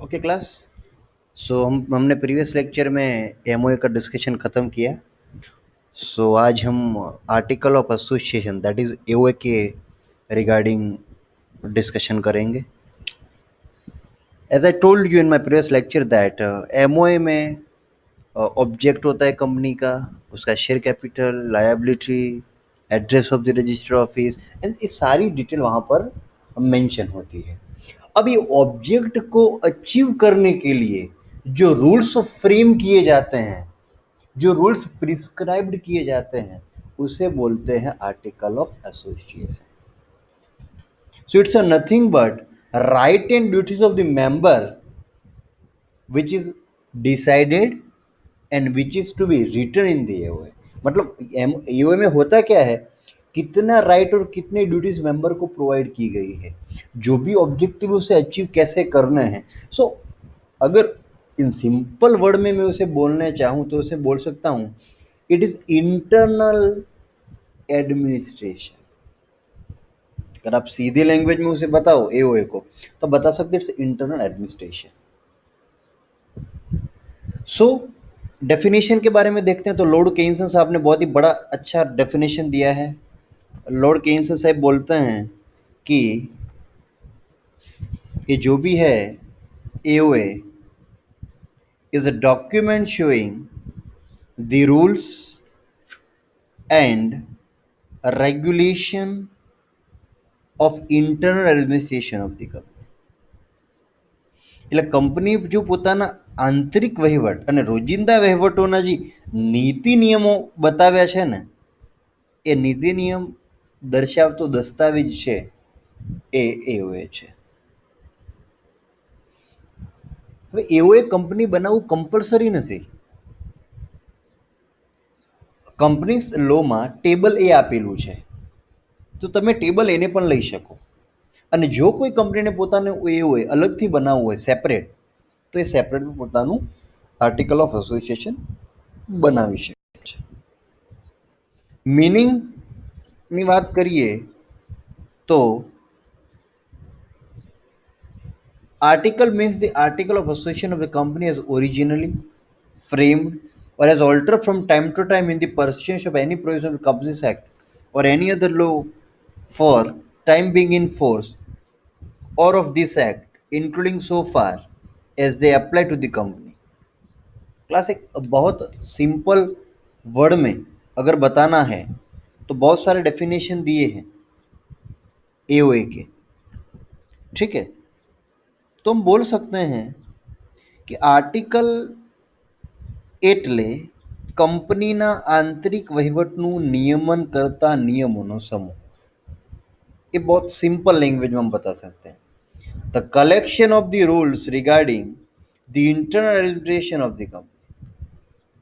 Okay class. So हमने previous lecture में MOA का डिस्कशन ख़त्म किया। सो आज हम article of association that is AOA के रिगार्डिंग डिस्कशन करेंगे। As I told you in my previous lecture that MOA में ऑब्जेक्ट होता है कंपनी का, उसका share capital, liability, address of the register office and ये सारी डिटेल वहाँ पर मेंशन होती है। अब ये ऑब्जेक्ट को अचीव करने के लिए जो रूल्स फ्रेम किए जाते हैं, जो रूल्स प्रिस्क्राइब्ड किए जाते हैं, उसे बोलते हैं article of association. So it's nothing but right and duties of the member which is decided and which is to be written in the AOA. मतलब एओए में होता क्या है, कितना राइट और कितने ड्यूटीज मेंबर को प्रोवाइड की गई है, जो भी ऑब्जेक्टिव उसे अचीव कैसे करना है। सो अगर इन सिंपल वर्ड में मैं उसे बोलना चाहूँ तो उसे बोल सकता हूँ इट इज इंटरनल एडमिनिस्ट्रेशन। अगर आप सीधी लैंग्वेज में उसे बताओ एओए को तो बता सकते it's internal administration. So definition के बारे में देखते हैं तो लॉर्ड केन्सन साहब ने बहुत ही बड़ा अच्छा डेफिनेशन दिया है। लॉर्ड केन्सन साहब बोलते हैं कि ये जो भी है AOA is a document showing the rules and regulation of internal administration of the company. એટલે કંપની જો પોતાના આંતરિક વહીવટ અને રોજિંદા વહીવટોના જે નીતિ નિયમો બતાવ્યા છે ને, એ નીતિ નિયમ દર્શાવતો દસ્તાવેજ છે એ એઓએ છે. હવે એઓએ કંપની બનાવવું કમ્પલસરી નથી. કંપની લોમાં ટેબલ એ આપેલું છે તો તમે ટેબલ એને પણ લઈ શકો. અને જો કોઈ કંપનીને પોતાનું એઓએ અલગથી બનાવવું હોય સેપરેટ, તો એ સેપરેટ પોતાનું આર્ટિકલ ઓફ એસોસિએશન બનાવી શકે છે. મીનિંગની વાત કરીએ તો article means the article of association of the company as originally framed or as altered from time to time in the pursuance of any provision of the Companies Act or any other law for time being in force or of this act, including so far as they apply to the company. Class एक बहुत simple word में अगर बताना है तो बहुत सारे definition दिए हैं एओए के, ठीक है। तो हम बोल सकते हैं कि આર્ટિકલ એટલે કંપનીના આંતરિક વહીવટનું નિયમન કરતા નિયમોનો સમૂહ। ये बहुत सिंपल लैंग्वेज में हम बता सकते हैं। The collection of the rules regarding the internal administration of the company,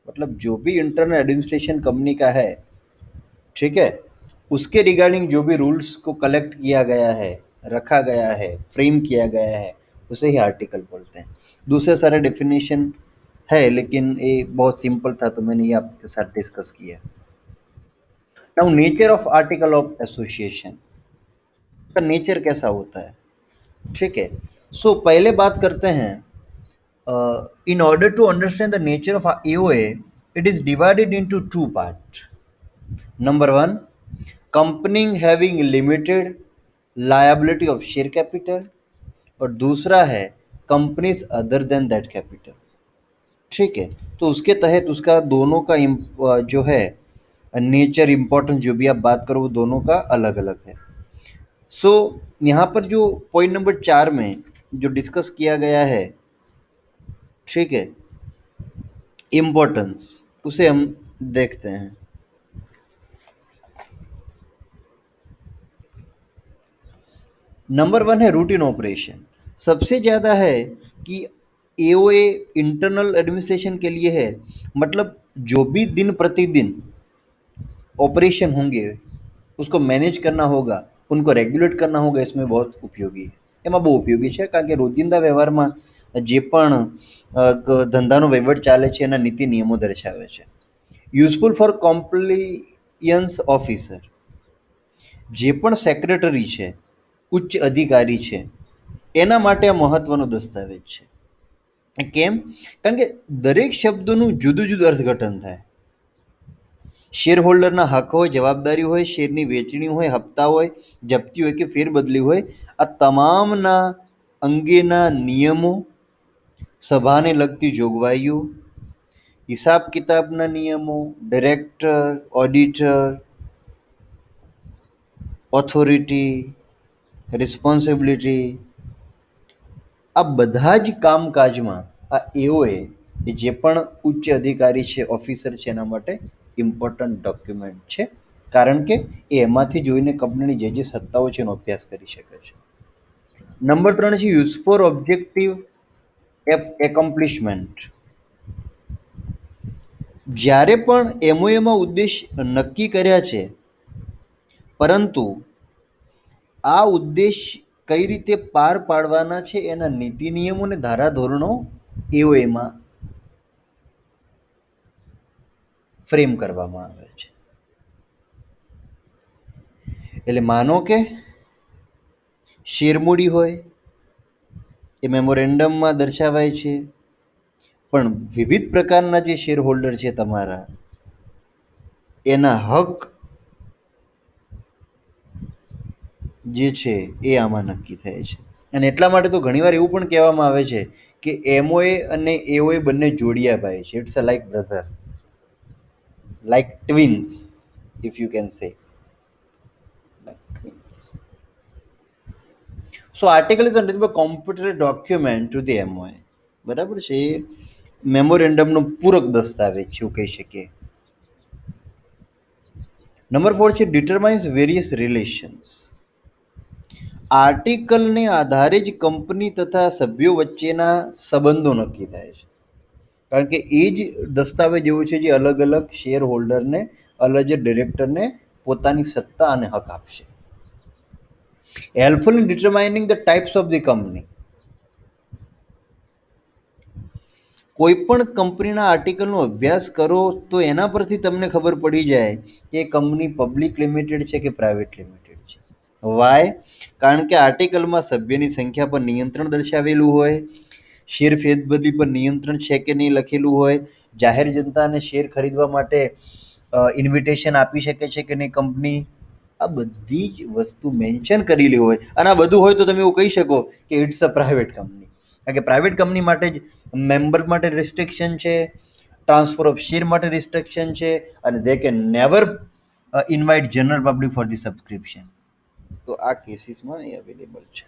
मतलब जो भी इंटरनल एडमिनिस्ट्रेशन कंपनी का है, ठीक है, उसके रिगार्डिंग जो भी रूल्स को कलेक्ट किया गया है, रखा गया है, फ्रेम किया गया है, उसे ही आर्टिकल बोलते हैं। दूसरे सारे डेफिनेशन है लेकिन ये बहुत सिंपल था तो मैंने ये आपके साथ डिस्कस किया। Now nature of article of association का नेचर कैसा होता है, ठीक है। सो पहले बात करते हैं, in order to understand the nature of AOA it is divided into two part. Number one, company having limited liability of share capital, और दूसरा है companies other than that capital, ठीक है। तो उसके तहत उसका दोनों का जो है नेचर इम्पोर्टेंस जो भी आप बात करो वो दोनों का अलग अलग है। सो यहाँ पर जो पॉइंट नंबर 4 में जो डिस्कस किया गया है, ठीक है, इम्पोर्टेंस, उसे हम देखते हैं। नंबर 1 है रूटीन ऑपरेशन। सबसे ज़्यादा है कि एओए इंटरनल एडमिनिस्ट्रेशन के लिए है, मतलब जो भी दिन प्रतिदिन ऑपरेशन होंगे उसको मैनेज करना होगा, उनको रेग्युलेट करना होगा, इसमें बहुत उपयोगी है। એમાં બહુ ઉપયોગી છે કારણ કે રોજિંદા વ્યવહારમાં જે પણ ધંધાનો વહીવટ ચાલે છે એના નીતિ નિયમો દર્શાવે છે। યુઝફુલ ફોર કોમ્પ્લિયન્સ ઓફિસર, જે પણ સેક્રેટરી છે, ઉચ્ચ અધિકારી છે, એના માટે આ મહત્વનો દસ્તાવેજ છે। કેમ? કારણ કે દરેક શબ્દનું જુદું જુદું અર્થઘટન થાય. શેર હોલ્ડરના હક હોય, જવાબદારી હોય, શેરની વેચણી હોય, હપ્તા હોય, જપ્તી હોય કે ફેરબદલી હોય, આ તમામના અંગેના નિયમો, સભાને લગતી જોગવાઈઓ, હિસાબ કિતાબના નિયમો, ડિરેક્ટર, ઓડિટર, ઓથોરિટી, રિસ્પોન્સિબિલિટી, આ બધા જ કામકાજમાં આ એઓએ જે પણ ઉચ્ચ અધિકારી છે, ઓફિસર છે, એના માટે ઇમ્પોર્ટન્ટ ડોક્યુમેન્ટ છે. કારણ કે એ એમાંથી જોઈને કંપનીની જે સત્તાઓ છે એનો અભ્યાસ કરી શકે છે. નંબર 3 છે યુઝ ફોર ઓબ્જેક્ટિવ એકોમ્પ્લિશમેન્ટ. જ્યારે પણ એમઓએમાં ઉદ્દેશ નક્કી કર્યા છે, પરંતુ આ ઉદ્દેશ કઈ રીતે પાર પાડવાના છે એના નીતિ નિયમો અને ધારાધોરણો એઓએમાં ફ્રેમ કરવામાં આવે છે. એટલે માનો કે શેરમૂડી હોય એ મેમોરેન્ડમમાં દર્શાવાય છે, પણ વિવિધ પ્રકારના જે શેર હોલ્ડર છે તમારા, એના હક જે છે એ આમાં નક્કી થાય છે. અને એટલા માટે તો ઘણીવાર એવું પણ કહેવામાં આવે છે કે એમઓએ અને એઓએ બંને જોડિયા ભાઈ છે. It's a like brother, like twins, if you can say, like twins. So article is a computer document to the MOA. બરાબર છે, એ મેમોરેન્ડમનો પૂરક દસ્તાવેજ છે એવું કહી શકીએ. નંબર 4 છે ડિટરમાઇન્સ વેરિયસ રિલેશન્સ. આર્ટિકલને આધારે જ કંપની તથા સભ્યો વચ્ચેના સંબંધો નક્કી થાય છે. કારણ કે એ જ દસ્તાવેજ એવો છે જે અલગ અલગ શેર હોલ્ડરને, અલગ જ ડિરેક્ટરને પોતાની સત્તા અને હક આપશે. Helpful in determining the types of the company. કોઈ પણ કંપનીના આર્ટિકલનો અભ્યાસ કરો તો એના પરથી તમને ખબર પડી જાય કે કંપની પબ્લિક લિમિટેડ છે કે પ્રાઇવેટ લિમિટેડ છે. વાય? કારણ કે આર્ટિકલમાં સભ્યની સંખ્યા પર નિયંત્રણ દર્શાવેલું હોય, શેર ફેરબદલી પર નિયંત્રણ છે કે નહીં લખેલું હોય, જાહેર જનતાને શેર ખરીદવા માટે ઇન્વિટેશન આપી શકે છે કે નહીં કંપની, આ બધી જ વસ્તુ મેન્શન કરેલી હોય. અને આ બધું હોય તો તમે એવું કહી શકો કે ઇટ્સ અ પ્રાઇવેટ કંપની. કારણ કે પ્રાઇવેટ કંપની માટે જ મેમ્બર માટે રિસ્ટ્રિક્શન છે, ટ્રાન્સફર ઓફ શેર માટે રિસ્ટ્રિક્શન છે, અને they can never invite general public for the subscription. તો આ કેસીસમાં એ અવેલેબલ છે.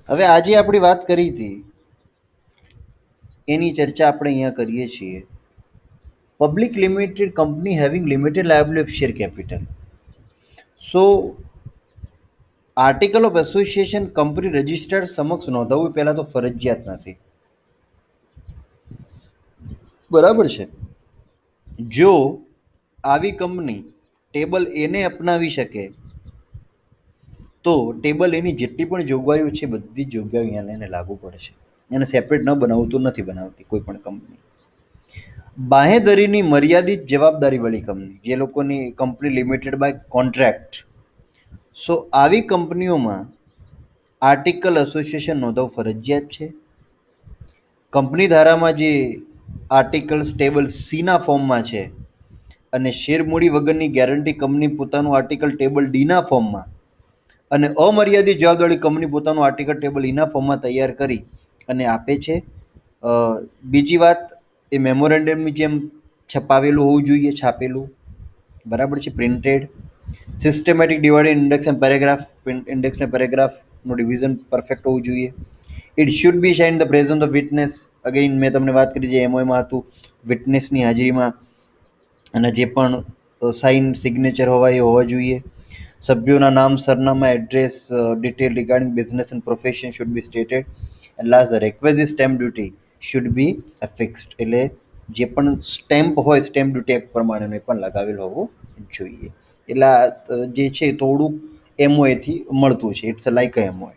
હવે આજે આપણી વાત કરી હતી એની ચર્ચા આપણે અહીંયા કરીએ છીએ. Public limited company having limited liability of share capital. So article of association company registered સમક્ષ નોંધાવવું પહેલાં તો ફરજિયાત નથી. બરાબર છે. જો આવી કંપની ટેબલ એને અપનાવી શકે તો ટેબલ એની જેટલી પણ જોગવાઈઓ છે બધી જ જોગવાઈઓ એને લાગુ પડે છે. એને સેપરેટ ન બનાવવું તો નથી બનાવતી કોઈ પણ કંપની. બાંહેધરીની મર્યાદિત જવાબદારીવાળી કંપની, જે લોકોની કંપની લિમિટેડ બાય કોન્ટ્રાક્ટ, સો આવી કંપનીઓમાં આર્ટિકલ એસોસિએશન નોંધાવવું ફરજિયાત છે. કંપની ધારામાં જે આર્ટિકલ્સ ટેબલ સીના ફોર્મમાં છે અને શેર મૂડી વગરની ગેરંટી કંપની પોતાનું આર્ટિકલ ટેબલ ડીના ફોર્મમાં અને અમર્યાદિત જવાબદારી કંપની પોતાનું આર્ટિકલ ટેબલ ઈના ફોર્મમાં તૈયાર કરી અને આપે છે. બીજી વાત, એ મેમોરેન્ડમની જેમ છપાવેલું હોવું જોઈએ, છાપેલું, બરાબર છે, printed. Systematic divide index and paragraph, index ને પેરેગ્રાફનું ડિવિઝન પરફેક્ટ હોવું જોઈએ. It should be shine the present of witness. Again મેં તમને વાત કરી જે એમઓએમાં હતું, વિટનેસની હાજરીમાં અને જે પણ સાઇન સિગ્નેચર હોવા એ હોવા જોઈએ. સભ્યોના નામ, સરનામા, address, detail regarding business and profession should be stated. And last, the requisite stamp duty should be fixed. એટલે જે પણ સ્ટેમ્પ હોય સ્ટેમ્પ ડ્યુટી એક્ટ પ્રમાણેનું એ પણ લગાવેલ હોવું જોઈએ. એટલે જે છે થોડુંક એમઓએથી મળતું છે. It's like MOA.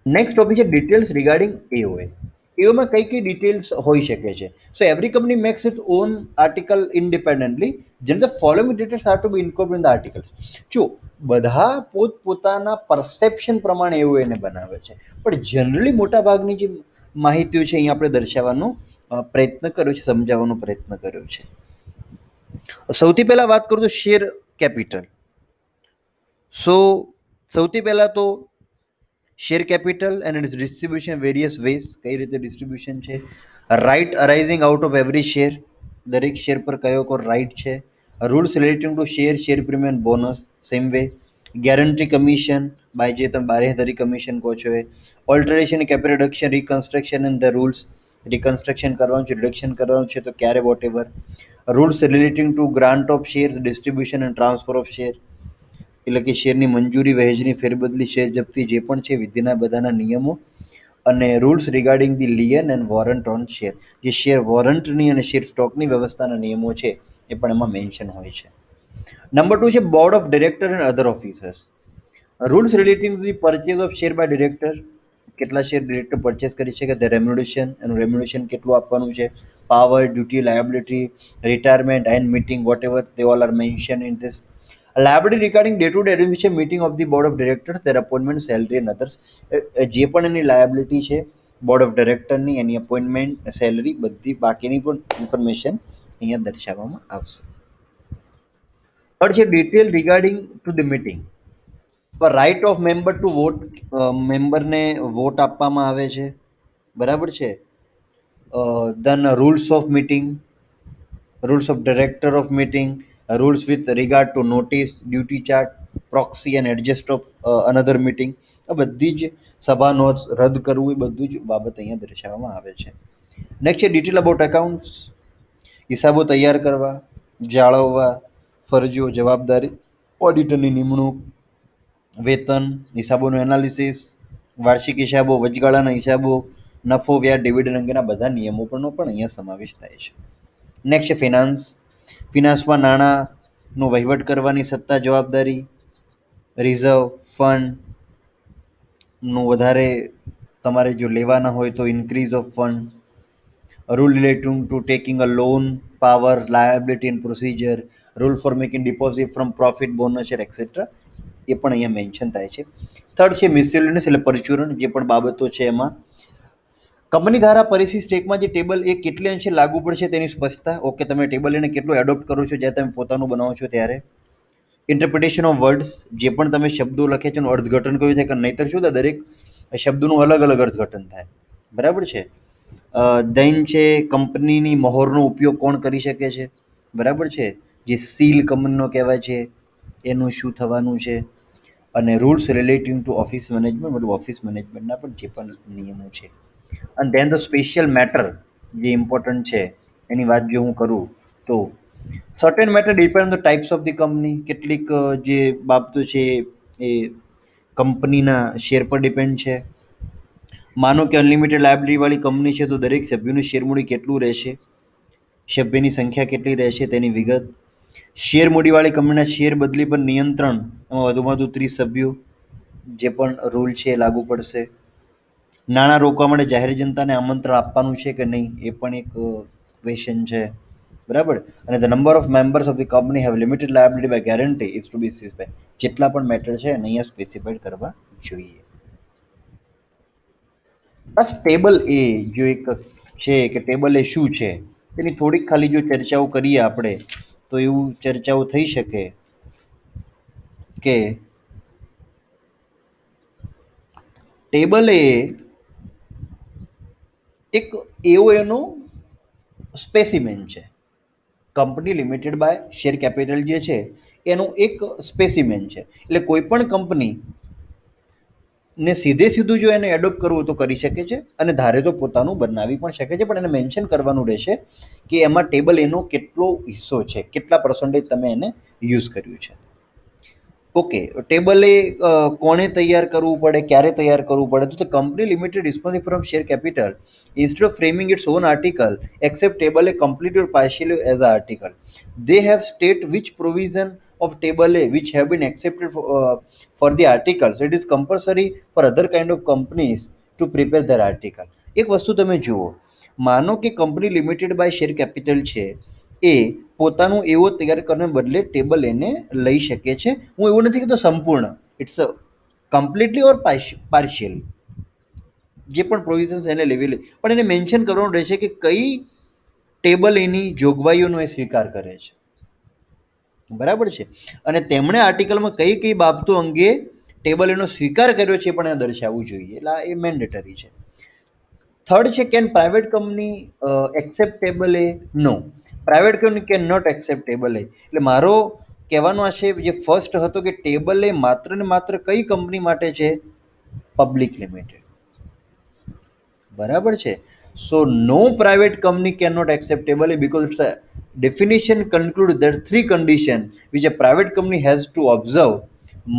Next topic છે ડિટેલ્સ રિગાર્ડિંગ એઓએ. એવામાં કઈ કઈ ડિટેલ્સ હોઈ શકે છે. So every company makes its own article independently જેમ the following details are to be incorporated in the articles. જો બધા પોતપોતાના પરસેપ્શન પ્રમાણે એવું એને બનાવે છે, પણ જનરલી મોટાભાગની જે માહિતીઓ છે અહીં આપણે દર્શાવવાનો પ્રયત્ન કર્યો છે, સમજાવવાનો પ્રયત્ન કર્યો છે. સૌથી પહેલા વાત કરું તો શેર કેપિટલ. સો સૌથી પહેલા તો share capital and its distribution various ways, કઈ રીતે ડિસ્ટ્રીબ્યુશન છે. Right arising out of every share, દરેક શેર પર કયો કોઈ રાઇટ છે. Rules relating to share, share premium, bonus, same way. Guarantee commission, by જે તમે બારેહધારી કમિશન કહો છો એ. Alteration, capital reduction, reconstruction and the rules, reconstruction કરવાનું છે, રિડક્શન કરવાનું છે તો ક્યારે, whatever. Rules relating to grant of share, distribution and transfer of share, એટલે કે શેરની મંજૂરી, વહેંચણી, ફેરબદલી, શેર જપ્તી જે પણ છે વિધિના બધાના નિયમો. અને rules regarding the lien and warrant on share, જે શેર વોરંટની અને શેર સ્ટોકની વ્યવસ્થાના નિયમો છે એ પણ એમાં મેન્શન હોય છે. નંબર 2 છે board of director and other officers. Rules relating to the purchase of share by director, કેટલા શેર ડિરેક્ટર પરચેસ કરી શકે, ધ રેમ્યુનેશન, એનું રેમ્યુનેશન કેટલું આપવાનું છે. Power, duty, liability, retirement and meeting, whatever they all are mention in this. Liability regarding day to day administration meeting of the board of directors, their appointment, salary and others. જે પણ એની liability છે board of ડિરેક્ટરની, એની appointment, salary, બધી બાકીની પણ information અહીંયા દર્શાવવામાં આવશે. થર્ડ છે detail regarding to the meeting. Right of member to vote, મેમ્બરને વોટ આપવામાં આવે છે, બરાબર છે. Then rules of meeting, rules of director of meeting, rules with regard to notice, duty chart, proxy and adjust of another meeting. આ બધી જ સભા નોંધ રદ કરવું એ બધું જ બાબત અહીંયા દર્શાવવામાં આવે છે. નેક્સ્ટ છે ડિટેલ અબાઉટ એકાઉન્ટ્સ, હિસાબો તૈયાર કરવા, જાળવવા, ફરજો, જવાબદારી, ઓડિટરની નિમણૂક, વેતન, હિસાબોનું એનાલિસિસ, વાર્ષિક હિસાબો, વચગાળાના હિસાબો, નફો, વ્યાજ, ડિવિડન્ડ અંગેના બધા નિયમો પણ અહીંયા સમાવેશ થાય છે. નેક્સ્ટ છે ફિનાન્સ. ફિનાન્સમાં નાણાંનો વહીવટ કરવાની સત્તા, જવાબદારી, રિઝર્વ ફંડનું વધારે તમારે જો લેવાના હોય તો increase of fund, rule relating to taking a loan, power, liability and procedure, rule for making deposit from profit, bonus share etcetera, એ પણ અહીંયા મેન્શન થાય છે. થર્ડ છે મિસેલેનિયસ, એટલે પરચુરણ, જે પણ બાબતો છે એમાં કંપની ધારા પરિસ્થિતિ સ્ટેકમાં જે ટેબલ એ કેટલી અંશે લાગુ પડશે તેની સ્પષ્ટતા. ઓકે, તમે ટેબલ એને કેટલું એડોપ્ટ કરો છો જ્યારે તમે પોતાનું બનાવો છો ત્યારે. ઇન્ટરપ્રિટેશન ઓફ વર્ડ્સ, જે પણ તમે શબ્દો લખે છે એનું અર્થઘટન કયું છે, કે નહીતર શું થાય દરેક શબ્દોનું અલગ અલગ અર્થઘટન થાય, બરાબર છે. દેન છે કંપનીની મહોરનો ઉપયોગ કોણ કરી શકે છે, બરાબર છે. જે સીલ કંપનીનો કહેવાય છે એનું શું થવાનું છે. અને rules relating two office management, મતલબ ઓફિસ મેનેજમેન્ટના પણ જે પણ નિયમો છે. અને ધેન ધ સ્પેશિયલ મેટર, જે ઇમ્પોર્ટન્ટ છે એની વાત જો હું કરું તો certain matter depend on the types of the company, કેટલીક જે બાબતો છે એ કંપનીના શેર પર ડિપેન્ડ છે. માનો કે અનલિમિટેડ લાયબિલિટીવાળી કંપની છે તો દરેક સભ્યનું શેર મૂડી કેટલું રહેશે, સભ્યની સંખ્યા કેટલી રહેશે તેની વિગત. શેર મૂડીવાળી કંપનીના શેર બદલી પર નિયંત્રણ, એમાં વધુમાં વધુ 30 સભ્યો, જે પણ રૂલ છે એ લાગુ પડશે. નાણાં રોકવા માટે જાહેર જનતાને આમંત્રણ આપવાનું છે કે નહીં એ પણ એક ક્વેશ્ચન છે, બરાબર. અને the number of members of the company have limited liability by guarantee is to be specified, જેટલા પણ મેટર છે એને અહીંયા સ્પેસિફાઈડ કરવા જોઈએ. બસ ટેબલ એ જો એક છે કે ટેબલ એ શું છે તેની થોડીક ખાલી જો ચર્ચાઓ કરીએ આપણે તો એવું ચર્ચાઓ થઈ શકે કે ટેબલ એ એક એવો એનો સ્પેસિમેન છે. Company limited by share capital જે છે એનું એક સ્પેસિમેન છે. એટલે કોઈ પણ કંપની ને સીધે સીધું જો એને એડોપ્ટ કરવું તો કરી શકે છે, અને ધારે તો પોતાનું બનાવી પણ શકે છે, પણ એને મેન્શન કરવાનું રહેશે કે એમાં ટેબલ એનો કેટલો હિસ્સો છે, કેટલા પર્સન્ટેજ તમે એને યુઝ કર્યું છે. ઓકે, ટેબલ એ કોણે તૈયાર કરવું પડે, ક્યારે તૈયાર કરવું પડે, તો company limited responsible from share capital instead of framing its own article except table a completely or partially as an article, they have state which provision of table A which have been accepted for the articles. It is compulsory for other kind of companies to prepare their article. એક વસ્તુ તમે જુઓ, માનો કે company limited by share capital છે, એ પોતાનું એવો તૈયાર કરવાને બદલે ટેબલ એને લઈ શકે છે. હું એવું નથી કહેતો સંપૂર્ણ, it's a completely or partially, જે પણ પ્રોવિઝન્સ એને લેવી લે, પણ એને મેન્શન કરવાનું રહેશે કે કઈ ટેબલ એની જોગવાઈઓનો એ સ્વીકાર કરે છે. બરાબર છે. અને તેમણે આર્ટિકલમાં કઈ કઈ બાબતો અંગે ટેબલ એનો સ્વીકાર કર્યો છે પણ એને દર્શાવવું જોઈએ. એટલે એ મેન્ડેટરી છે. થર્ડ છે, can private company acceptable A? No, private company can not acceptable A. એટલે મારો કહેવાનો આશય જે ફર્સ્ટ હતો કે ટેબલ એ માત્ર ને માત્ર કઈ કંપની માટે છે? Public limited. બરાબર છે. So no private company can not acceptable because it's a definition conclude that three conditions which a private company has to observe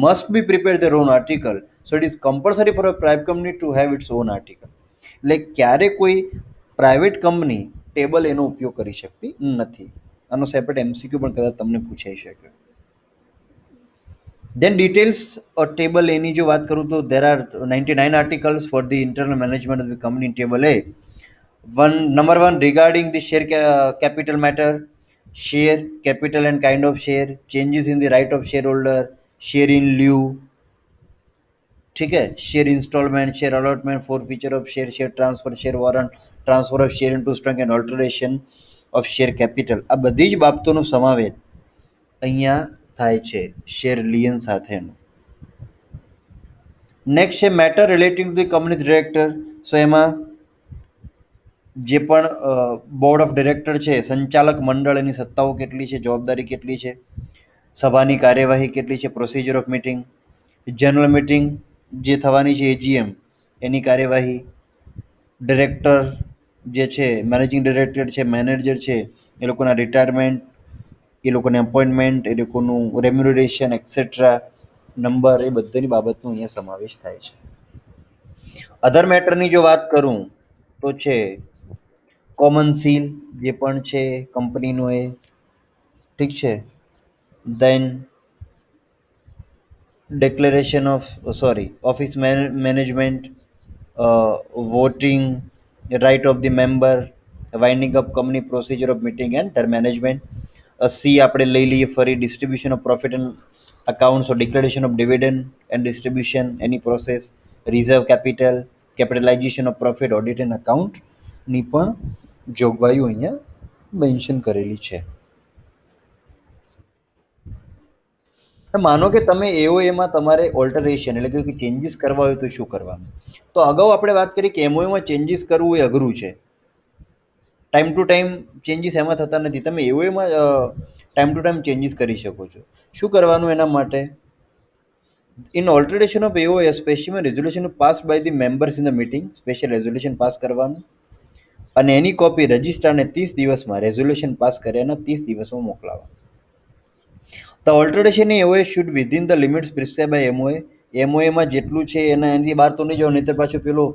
must be prepared their own article. So it is compulsory for a private company to have its own article. એટલે ક્યારે કોઈ private company table એનો ઉપયોગ કરી શકતી નથી. આનો separate MCQ પણ કદાચ તમને પૂછાઈ શકે. Then details or table એની જો વાત કરું તો there are 99 articles for the internal management of the company in table A. Number one, regarding the share capital matter, share capital and kind of share, changes in the right of shareholder, share in lieu, ठीक है, share instalment, share allotment, forfeiture of share, share transfer, share warrant, transfer of share into stock and alteration of share capital. આ બધી જ બાબતોનો સમાવેશ અહીંયા થાય છે શેર લિયન સાથેનો. નેક્સ્ટ છે matter relating to the company director. So એમાં જે પણ બોર્ડ ઓફ ડિરેક્ટર છે, સંચાલક મંડળ, એની સત્તાઓ કેટલી છે, જવાબદારી કેટલી છે, સભાની કાર્યવાહી કેટલી છે, procedure of meeting, general meeting જે થવાની છે એજીએમ એની કાર્યવાહી, ડિરેક્ટર જે છે, મેનેજિંગ ડિરેક્ટર છે, મેનેજર છે, એ લોકોના રિટાયરમેન્ટ, એ લોકોને અપોઇન્ટમેન્ટ, એ લોકોનું રેમ્યુનરેશન એક્સેટ્રા નંબર, એ બધાની બાબતનો અહીંયા સમાવેશ થાય છે. અધર મેટરની જો વાત કરું તો છે કોમન સીલ જે પણ છે કંપનીનો એ, ઠીક છે. દેન declaration of office management, voting right of the member, winding up company procedure of meeting and their management. C આપણે લઈ લઈએ ફરી, distribution of profit and accounts or declaration of dividend and distribution, any process, reserve capital, capitalization of profit, audit and account ની પણ જોગવાઈઓ અહીંયા mention કરેલી છે. માનો કે તમે એઓએમાં તમારે ઓલ્ટરેશન એટલે કે ચેન્જીસ કરવા હોય તો શું કરવાનું? તો અગાઉ આપણે વાત કરી કે એમઓએમાં ચેન્જીસ કરવું એ અઘરું છે. ટાઈમ ટુ ટાઈમ ચેન્જીસ એમાં થતા નથી. તમે એઓએમાં ટાઈમ ટુ ટાઈમ ચેન્જીસ કરી શકો છો. શું કરવાનું એના માટે? In alteration of AOA special resolution pass by the members in the meeting, special resolution pass કરવાનું અને એની કોપી રજિસ્ટ્રારને 30 દિવસમાં, રેઝોલ્યુશન પાસ કર્યાના 30 દિવસમાં મોકલાવવાનું. The alteration in AOA should within the limits prescribed by MOA. એમઓએમાં જેટલું છે એના એનાથી બહાર તો નહીં જાવ, નહીં તો પાછું પેલું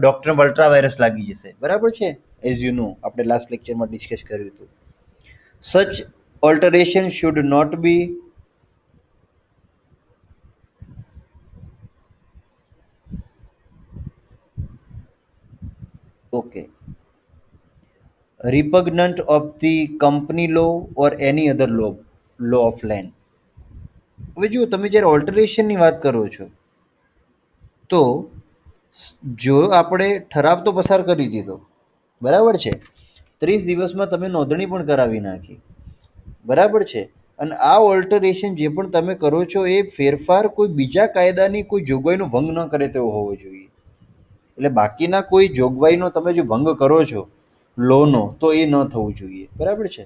ડોક્ટર અલ્ટ્રા વાયરસ લાગી જશે. બરાબર છે, એઝ યુ નો આપણે લાસ્ટ લેક્ચરમાં ડિસ્કસ કર્યું હતું. Such alteration should not be repugnant of the company law or any other law of land. હવે જુઓ, તમે જ્યારે ઓલ્ટરેશનની વાત કરો છો તો જો આપણે ઠરાવ તો પસાર કરી દીધો, બરાબર છે, 30 દિવસમાં તમે નોંધણી પણ કરાવી નાખી, બરાબર છે, અને આ ઓલ્ટરેશન જે પણ તમે કરો છો એ ફેરફાર કોઈ બીજા કાયદાની કોઈ જોગવાઈનો ભંગ ન કરે તેવો હોવો જોઈએ. એટલે બાકીના કોઈ જોગવાઈનો તમે જો ભંગ કરો છો લોનો તો એ ન થવું જોઈએ. બરાબર છે.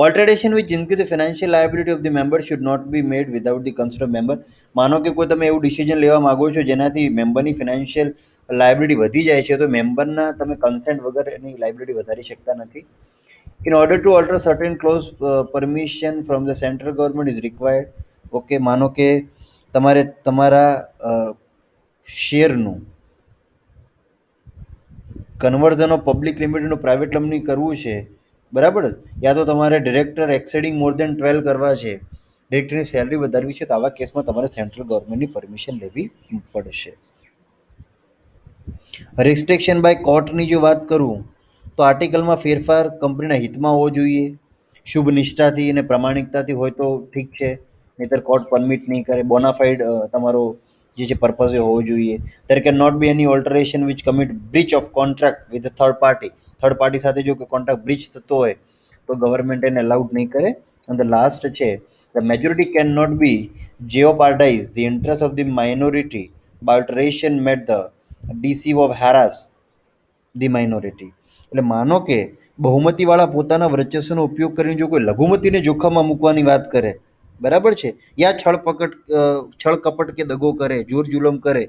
Alteration which increase the financial liability of the member should not be made without the consent of member. માનો કે કોઈ તમે એવું ડિસિઝન લેવા માંગો છો જેનાથી મેમ્બરની ફિનાન્શિયલ લાયબિલિટી વધી જાય છે, તો મેમ્બરના તમે કન્સેન્ટ વગર એની લાયબિલિટી વધારી શકતા નથી. In order to alter certain clause, permission from the central government is required. Okay, માનો કે તમારે તમારા શેરનું કન્વર્ઝન ઓફ પબ્લિક લિમિટેડનું પ્રાઇવેટ કંપની કરવું છે, બરાબર, યા તો તમારે ડિરેક્ટર એક્સેડિંગ મોર દેન 12 કરવા છે, ડિરેક્ટરની સેલરી વધારવી છે, તો આવા કેસમાં તમારે સેન્ટ્રલ ગવર્મેન્ટની પરમિશન લેવી પડશે. રિસ્ટ્રિક્શન બાય કોર્ટની જો વાત કરું તો આર્ટિકલમાં ફેરફાર કંપનીના હિતમાં હોવો જોઈએ. શુભ નિષ્ઠાથી અને પ્રામાણિકતાથી હોય તો ઠીક છે, નહીંતર કોર્ટ પરમિટ નહીં કરે. બોનાફાઇડ તમારો જે છે પર્પઝ એ હોવો જોઈએ. There can not be any alteration which commit breach of contract with third party. Third party સાથે જો કોન્ટ્રાક્ટ બ્રીચ થતો હોય તો ગવર્મેન્ટ એને અલાઉડ નહીં કરે. અને લાસ્ટ છે, the majority can not be jeopardize the interest of the minority by alteration made the deceive of harass the minority. એટલે માનો કે બહુમતીવાળા પોતાના વર્ચસ્વનો ઉપયોગ કરીને જો કોઈ લઘુમતીને જોખમમાં મૂકવાની વાત કરે, બરાબર છે, યા છળ કપટ કે દગો કરે, જોર જુલમ કરે,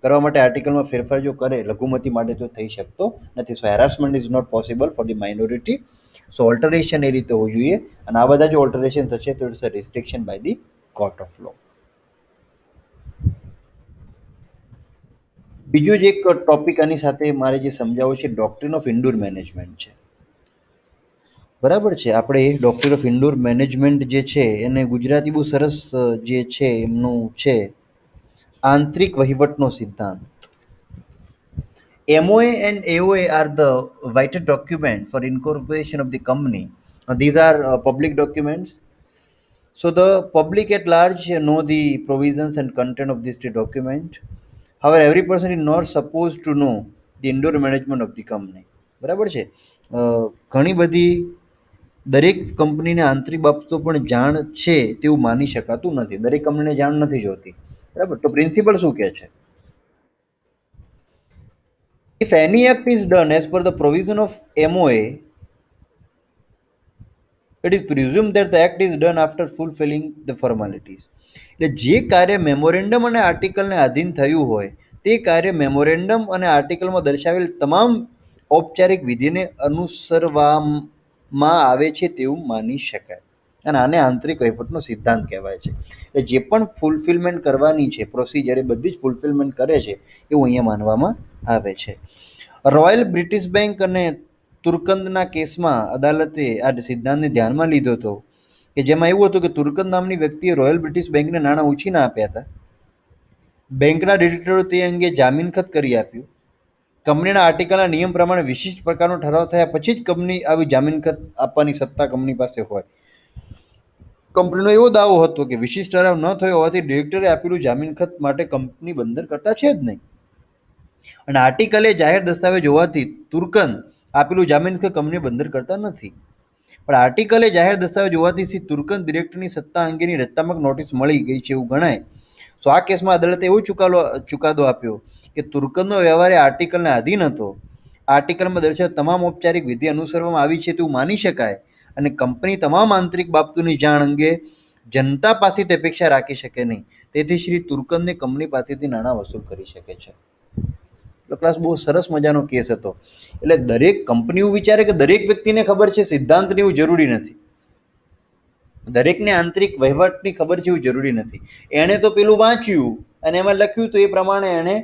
કરવા માટે આર્ટિકલમાં ફેરફાર જો કરે લઘુમતી માટે તો થઈ શકતો નથી. So harassment is not possible for the minority. So alteration એ રીતે હોવું જોઈએ. અને આ બધા જો ઓલ્ટરેશન થશે તો it's a restriction by the court of law. બીજું જ એક ટોપિક આની સાથે મારે જે સમજાવવું છે, ડોક્ટ્રિન ઓફ ઇન્ડોર મેનેજમેન્ટ છે. બરાબર છે, આપણે ડોક્ટ્રિન ઓફ ઇન્ડોર મેનેજમેન્ટ જે છે એને ગુજરાતી બહુ સરસ જે છે એમનું છે, આંતરિક વહીવટનો સિદ્ધાંત. MOA and AOA are the vital document for incorporation of the company. These are public documents. So the public at large know the provisions and content of this document. However, every person is not supposed to know the indoor management of the company. બરાબર છે. ઘણી બધી દરેક કંપનીને આંતરિક બાબતો પણ જાણ છે તેવું માની શકાતું નથી. દરેક કંપનીને જાણ નથી જોતી. બરાબર, તો પ્રિન્સિપલ શું કહે છે? If any act is done as per the provision of MOA, it is presumed that the act is done after fulfilling the formalities. એટલે જે કાર્ય મેમોરેન્ડમ અને આર્ટિકલને આધીન થયું હોય તે કાર્ય મેમોરેન્ડમ અને આર્ટિકલમાં દર્શાવેલ તમામ ઔપચારિક વિધિને અનુસરવામાં આવે છે તેવું માની શકાય. અને આને આંતરિક વહીવટનો સિદ્ધાંત કહેવાય છે. એટલે જે પણ ફૂલફિલમેન્ટ કરવાની છે પ્રોસિજર એ બધી જ ફૂલફિલમેન્ટ કરે છે એવું અહીંયા માનવામાં આવે છે. રોયલ બ્રિટિશ બેંક અને તુર્કંદના કેસમાં અદાલતે આ સિદ્ધાંતને ધ્યાનમાં લીધો હતો કે જેમાં એવું હતું કે તુર્કંદ નામની વ્યક્તિએ રોયલ બ્રિટિશ બેંકને નાણાં ઉછીના આપ્યા હતા. બેંકના ડિરેક્ટરો તે અંગે જામીનખત કરી આપ્યું. કંપનીના આર્ટિકલના નિયમ પ્રમાણે વિશિષ્ટ પ્રકારનો ઠરાવ થયા પછી જ કંપની આવી જામીનખત આપવાની સત્તા કંપની પાસે હોય. કંપનીનો એવો દાવો હતો કે વિશિષ્ટ ઠરાવ ન થયો હોવાથી ડિરેક્ટરે આપેલું જામીનખત માટે કંપની બંદર કરતા છે જ નહીં. અને આર્ટિકલ એ જાહેર દસ્તાવેજ હોવાથી તુર્કંદ આપેલું જામીનખત કંપની બંદર કરતા નથી. પણ આર્ટિકલ એ જાહેર દસ્તાવેજ હોવાથી શ્રી તુર્કંદ ડિરેક્ટરની સત્તા અંગેની રચનાત્મક નોટિસ મળી ગઈ છે એવું ગણાય. સો આ કેસમાં અદાલતે એવો ચુકાદો આપ્યો કે તુર્કંદનો વ્યવહાર એ આર્ટિકલને આધીન હતો. આર્ટિકલમાં દર્શાવેલ તમામ ઔપચારિક વિધિ અનુસરવામાં આવી છે તેવું માની શકાય અને કંપની તમામ આંતરિક બાબતોની જાણ અંગે જનતા પાસેથી અપેક્ષા રાખી શકે નહીં. તેથી શ્રી તુર્કંદને કંપની પાસેથી નાણાં વસૂલ કરી શકે છે. ક્લાસ બહુ સરસ મજાનો કેસ હતો. એટલે દરેક કંપની એવું વિચારે કે દરેક વ્યક્તિને ખબર છે સિદ્ધાંતની એવું જરૂરી નથી. દરેકને આંતરિક વહીવટની ખબર છે એવું જરૂરી નથી. એણે તો પેલું વાંચ્યું અને એમાં લખ્યું તો એ પ્રમાણે એણે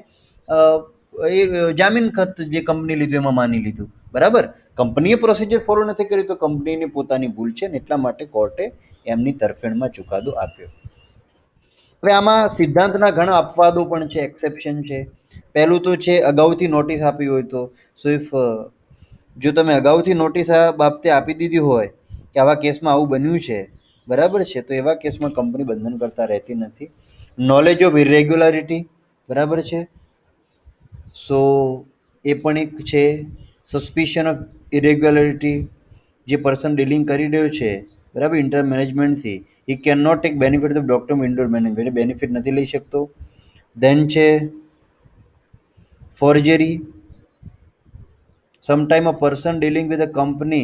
એ જામીનખત જે કંપની લીધું એમાં માની લીધું. બરાબર, કંપનીએ પ્રોસિજર ફોલો નથી કરી તો કંપનીની પોતાની ભૂલ છે ને એટલા માટે કોર્ટે એમની તરફેણમાં ચુકાદો આપ્યો. હવે આમાં સિદ્ધાંતના ઘણા અપવાદો પણ છે, એક્સેપ્શન છે. પહેલું તો છે અગાઉથી નોટિસ આપી હોય તો. સો ઇફ જો તમે અગાઉથી નોટિસ આ બાબતે આપી દીધી હોય કે આવા કેસમાં આવું બન્યું છે, બરાબર છે, તો એવા કેસમાં કંપની બંધન કરતા રહેતી નથી. નોલેજ ઓફ ઇરેગ્યુલારિટી, બરાબર છે, સો એ પણ એક છે. સસ્પિશન ઓફ ઇરેગ્યુલારિટી, જે પર્સન ડીલિંગ કરી રહ્યો છે બરાબર ઇન્ટર મેનેજમેન્ટથી, he cannot take benefit of doctor of indoor management, benefit નથી લઈ શકતો. દેન છે forgery. Sometime a person dealing with a company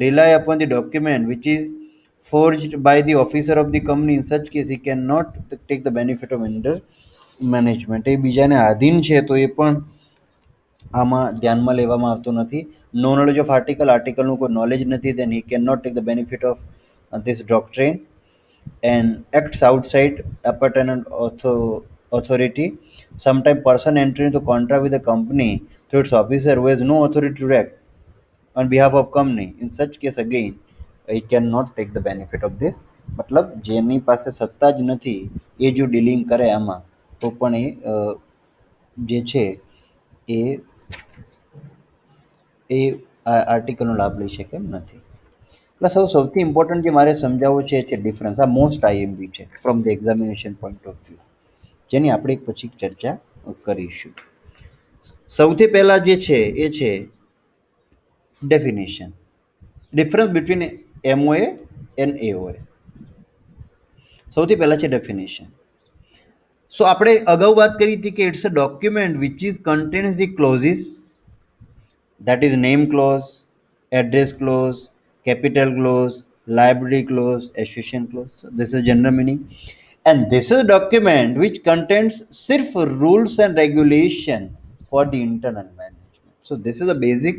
rely upon the document which is forged by the officer of the company. In such case he cannot take the benefit of indoor management. એ બીજાને આધીન છે તો એ પણ આમાં ધ્યાનમાં લેવામાં આવતું નથી. નો નોલેજ ઓફ આર્ટિકલનું કોઈ નોલેજ નથી, then he cannot take the benefit of this doctrine and acts outside appertinent authority. Sometimes person entering into contract with the company through its officer who has no authority to act on behalf of company. In such case again he cannot take the benefit of this. મતલબ જેની પાસે સત્તા જ નથી એ જો dealing કરે આમાં તો પણ એ જે છે એ એ આ આર્ટિકલનો લાભ લઈ શકે એમ નથી. એટલે સૌથી ઇમ્પોર્ટન્ટ જે મારે સમજાવવું છે એ ડિફરન્સ આ મોસ્ટ આઈએમપી છે from the examination point of view, જેની આપણે પછી ચર્ચા કરીશું. સૌથી પહેલા જે છે એ છે ડેફિનેશન, ડિફરન્સ બિટવીન એમઓએ એન્ડ એઓએ. સૌથી પહેલા છે ડેફિનેશન. સો આપણે અગાઉ વાત કરી હતી કે it's a document which is contains the clauses, that is name clause, address clause, capital clause, liability clause, association clause. So this is general meaning. And this is a document which contains SIRF rules and regulation for the internal management. So this is a basic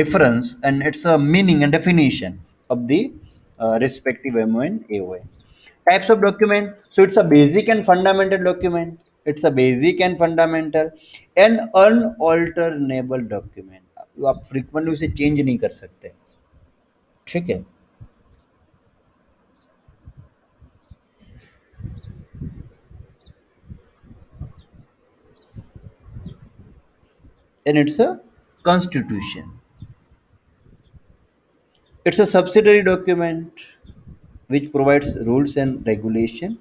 difference, and it's a meaning and definition of the respective MO and AOA. Types of document. So it's a basic and fundamental document. It's a basic and fundamental and unalterable document. आप frequently उसे change नहीं कर सकते. ठीक है. And it's a constitution. It's a subsidiary document which provides rules and regulation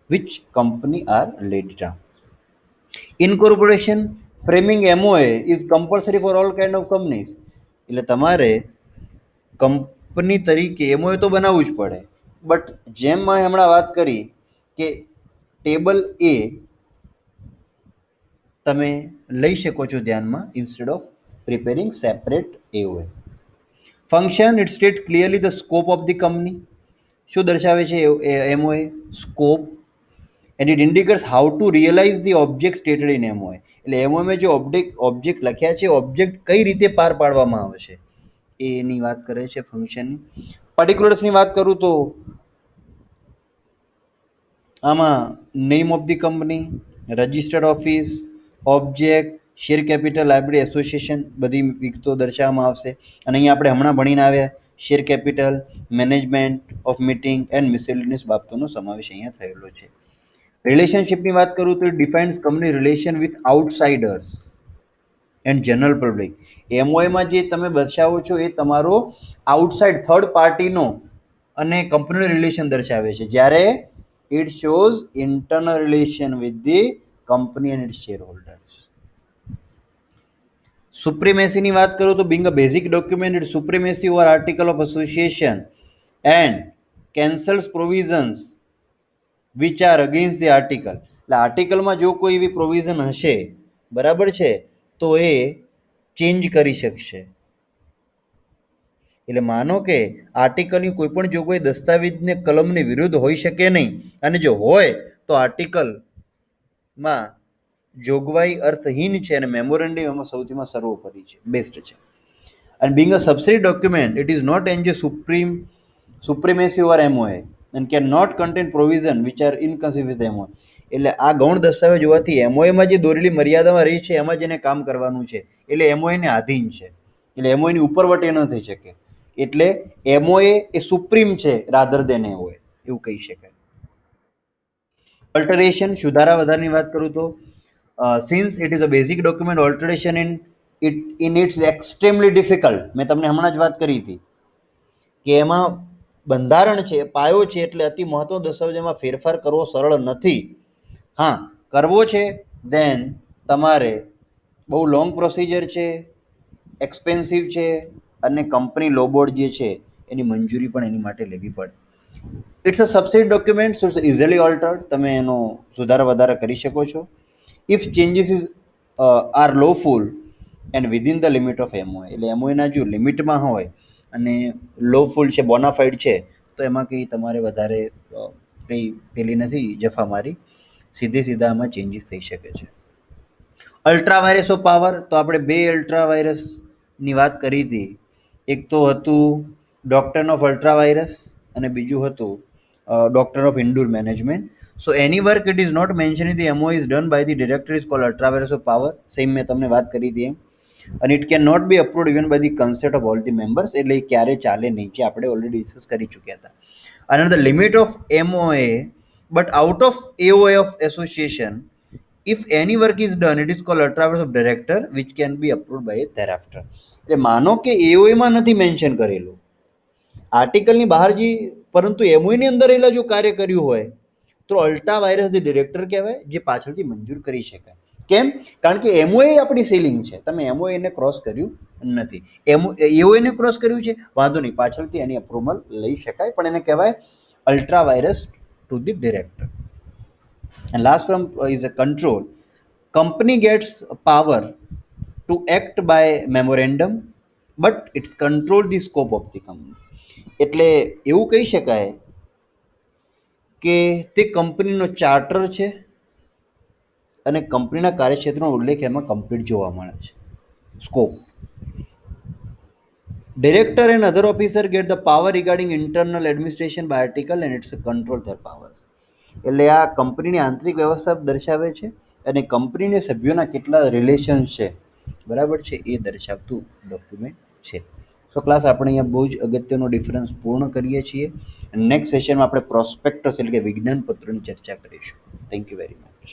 which company are laid down. Incorporation framing MOA is compulsory for all kind of companies. એટલે તમારે company તરીકે એમઓએ તો બનાવવું જ પડે, બટ જેમ મેં હમણાં વાત કરી કે ટેબલ એ તમે લઈ શકો છો ધ્યાનમાં instead of preparing separate AOA. Function it state clearly the scope of the company. શું દર્શાવે છે MOA? Scope. And it indicates how to realise the object stated in MOA. એટલે એમઓએ જે ઓબ્જેક્ટ લખ્યા છે ઓબ્જેક્ટ કઈ રીતે પાર પાડવામાં આવે છે એની વાત કરે છે ફંક્શન. પર્ટિક્યુલર્સની વાત કરું તો આમાં name of the company, registered office, object, share capital, liability, association બધી વિગતો દર્શાવવામાં આવશે. અને અહીંયા આપણે હમણાં ભણીને આવ્યા share capital, management of meeting and miscellaneous બાબતોનો સમાવેશ અહીંયા થયેલો છે. રિલેશનશિપની વાત કરું તો it defines company relation with outsiders and general public. એમઓએમાં જે તમે દર્શાવો છો એ તમારો આઉટસાઇડ થર્ડ પાર્ટીનો અને કંપનીનું રિલેશન દર્શાવે છે, જ્યારે it shows internal relation with the company and its shareholders. Supremacy વાત કરું તો being a basic document, its supremacy over article of association and cancels provisions which are against the article. એટલે આર્ટિકલમાં જો કોઈ એવી પ્રોવિઝન હશે, બરાબર છે, તો એ ચેન્જ કરી શકશે. એટલે માનો કે આર્ટિકલની કોઈ પણ જોગવાઈ દસ્તાવેજને કલમની વિરુદ્ધ હોઈ શકે નહીં, અને જો હોય તો આર્ટિકલમાં જોગવાઈ અર્થહીન છે અને મેમોરેન્ડમ એમાં સૌથીમાં સર્વોપરી છે, બેસ્ટ છે. And being a subsidiary document, it is not enjoy supremacy over MOA and cannot contain provision which are inconsistent with the MOA. એટલે આ ગૌણ દસ્તાવેજ હોવાથી એમઓએમાં જે દોરેલી મર્યાદામાં રહી છે એમાં જેને કામ કરવાનું છે, એટલે એમઓએને આધીન છે, એટલે એમઓએની ઉપરવટ એ ન થઈ શકે. એટલે એમઓએ એ સુપ્રીમ છે રાધર દેન એઓએ, એવું કહી શકાય. અલ્ટરેશન, સુધારા વધારાની વાત કરું તો since it is a basic document, alteration in its extremely difficult. મેં તમને હમણાં જ વાત કરી હતી કે એમાં બંધારણ છે, પાયો છે, એટલે અતિ મહત્વ દસ્તાવેજમાં ફેરફાર કરવો સરળ નથી. હા, કરવો છે દેન તમારે બહુ લોંગ પ્રોસિજર છે, એક્સપેન્સિવ છે, અને કંપની લો બોર્ડ જે છે એની મંજૂરી પણ એની માટે લેવી પડે. It's a subsidy document, so it's easily altered. તમે એનો સુધારા વધારા કરી શકો છો. If changes is are lawful and within the limit of MOA. એટલે એમઓએના જો લિમિટમાં હોય અને લોફુલ છે, બોનાફાઇડ છે, તો એમાં કંઈ તમારે વધારે કંઈ પેલી નથી જફા મારી, સીધા આમાં ચેન્જીસ થઈ શકે છે. અલ્ટ્રા વાયરસ ઓફ પાવર, તો આપણે બે અલ્ટ્રા વાયરસની વાત કરી હતી. એક તો હતું ડોક્ટ્રિન ઓફ અલ્ટ્રા વાયરસ અને બીજું હતું doctrine of indoor management. So any work it is not mention in the MO is done by the director is called ultra vires of power. Same મેં તમને વાત કરી હતી એમ. અને it can not be approved even by the consent of all the members. એટલે એ ક્યારે ચાલે નહીં, જે આપણે ઓલરેડી ડિસ્કસ કરી ચૂક્યા હતા. અને the limit of MOA but out of AOA of association if any work is done, it is called ultra vires of director, which can be approved by thereafter. એટલે માનો કે એઓએ માં નથી મેન્શન કરેલું, આર્ટિકલની બહાર જે, પરંતુ એમઓની અંદર રહેલા જો કાર્ય કર્યું હોય તો અલ્ટ્રા વાયરસ ધ ડિરેક્ટર કહેવાય, જે પાછળથી મંજૂર કરી શકાય. કેમ? કારણ કે એમઓએ આપણી સીલિંગ છે, તમે એમઓએને ક્રોસ કર્યું નથી. એઓએને ક્રોસ કર્યું છે, વાંધો નહીં, પાછળથી એની અપ્રુવલ લઈ શકાય, પણ એને કહેવાય ultra virus to the director. And last one is a control. Company gets power to act by memorandum, but it's control the scope of the company. એટલે એવું કહી શકાય કે તે કંપનીનો ચાર્ટર છે અને કંપનીના કાર્યક્ષેત્રનો ઉલ્લેખ એમાં કમ્પ્લીટ જોવા મળે છે. Scope. Director and other officer get the power regarding internal administration by article and it's a control their powers. એટલે આ કંપનીની આંતરિક વ્યવસ્થા દર્શાવે છે અને કંપનીના સભ્યોના કેટલા રિલેશન્સ છે, બરાબર છે, એ દર્શાવતું ડોક્યુમેન્ટ છે. સો ક્લાસ આપણે અહીંયા બહુ જ અગત્યનો ડિફરન્સ પૂર્ણ કરીએ છીએ. નેક્સ્ટ સેશનમાં આપણે પ્રોસ્પેક્ટસ એટલે કે વિજ્ઞાન પત્રની ચર્ચા કરીશું. Thank you very much.